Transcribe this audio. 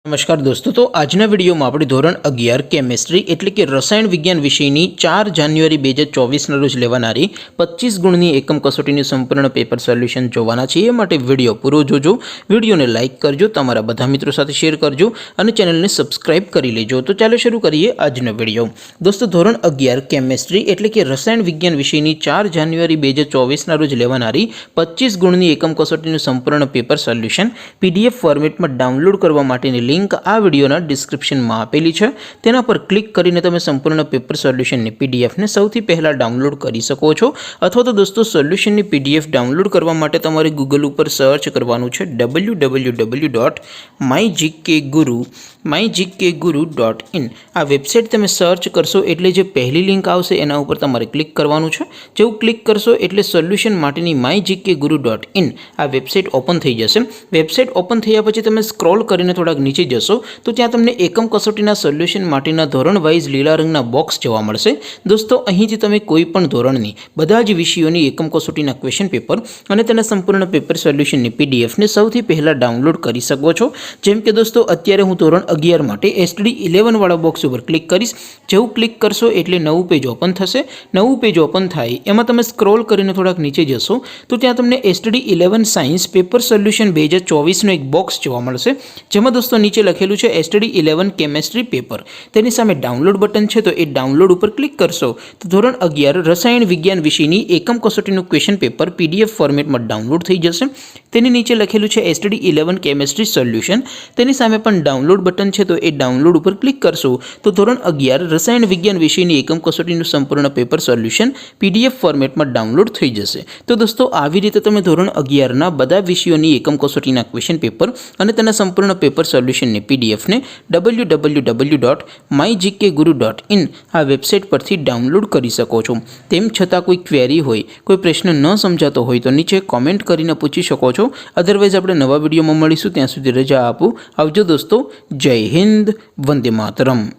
नमस्कार दोस्तों। तो आजना विडियो में આપણે ધોરણ 11 કેમેસ્ટ્રી એટલે કે રસાયણ વિજ્ઞાન વિષયની 4 જાન્યુઆરી 2024 ના રોજ લેવાનારી 25 ગુણની એકમ કસોટીનું સંપૂર્ણ પેપર સોલ્યુશન જોવાના છે। એ માટે વિડિયો પૂરો જોજો, વિડિયોને લાઈક કરજો, તમારા બધા મિત્રો સાથે શેર કરજો અને ચેનલને સબસ્ક્રાઇબ કરી લેજો। તો ચાલો શરૂ કરીએ આજનો વિડિયો। દોસ્તો ધોરણ 11 કેમેસ્ટ્રી એટલે કે રસાયણ વિજ્ઞાન વિષયની 4 જાન્યુઆરી 2024 ના રોજ લેવાનારી 25 ગુણની એકમ કસોટીનું સંપૂર્ણ પેપર સોલ્યુશન PDF ફોર્મેટમાં ડાઉનલોડ કરવા માટેની लिंक आ वीडियोना डिस्क्रिप्शन में आपेली है। तेना पर क्लिक करीने तमे संपूर्ण पेपर सोल्यूशन ने PDF ने सौथी पहला डाउनलॉड करी सको छो। अथवा तो दोस्तों सोल्यूशन ने PDF डाउनलॉड करवा माटे तमारे गूगल पर सर्च करवानुं छे www.mygkguru.in। आ वेबसाइट तमे सर्च करशो एटले जे पहली लिंक आवशे एना उपर तमारे क्लिक करवानुं छे। जेवुं क्लिक करशो एटले सोल्यूशन माटेनी mygkguru.in आ वेबसाइट ओपन थई जशे। वेबसाइट ओपन थया पछी तमे स्क्रॉल करीने थोड़ा नीचे जशो तो त्यां तमने एकम कसोटीना सोल्यूशन माटेना धोरण वाइज लीला रंगना बॉक्स जोवा मळशे। दोस्तों અહીંથી તમે કોઈ પણ ધોરણની બધા જ વિષયોની એકમ કસોટીના ક્વેશ્ચન પેપર અને તેના સંપૂર્ણ પેપર સોલ્યુશનની PDF ને સૌથી પહેલા ડાઉનલોડ કરી શકો છો। જેમ કે દોસ્તો અત્યારે હું ધોરણ 11 માટે STD 11 વાળા બોક્સ ઉપર ક્લિક કરીશ। જેવું ક્લિક કરશો એટલે નવું પેજ ઓપન થશે। નવું પેજ ઓપન થાય એમાં તમે સ્ક્રોલ કરીને થોડાક નીચે જશો તો ત્યાં તમને STD 11 સાયન્સ પેપર સોલ્યુશન 2024 નો એક બોક્સ જોવા મળશે। જેમાં दोस्तों नीचे लखेलू है STD 11 केमेस्ट्री पेपर। तेनी सामे डाउनलॉड बटन है तो ये डाउनलॉड पर क्लिक करशो तो धोरण 11 रसायण विज्ञान विषयनी एकम कसोटीनुं क्वेश्चन पेपर PDF फॉर्मेट में डाउनलॉड थई जशे। तेनी नीचे लखेलू है STD 11 केमेस्ट्री सोल्यूशन। तेनी सामे पण डाउनलॉड बटन है तो ये डाउनलॉड पर क्लिक करशो तो धोरण 11 रसायण विज्ञान विषयनी एकम कसोटीनुं संपूर्ण पेपर सोल्यूशन PDF फॉर्मेट में डाउनलॉड थई जशे। तो दोस्तों आवी रीते तमे धोरण 11 ना बधा विषयोनी एकम कसोटीना क्वेश्चन पेपर अने तेना संपूर्ण पेपर सोल्यूशन ने PDF ने www.mygkguru.in आ वेबसाइट पर थी डाउनलॉड करी सको छो। तेम छतां कोई क्वेरी होय, कोई प्रश्न न समजातो होय तो नीचे कॉमेंट करीने पूछी शको छो। अदरवाइज आपणे नवा विडियो में मळीशुं, त्यां सुधी रजा आपो। आवजो दोस्तों। जय हिंद, वंदे मातरम।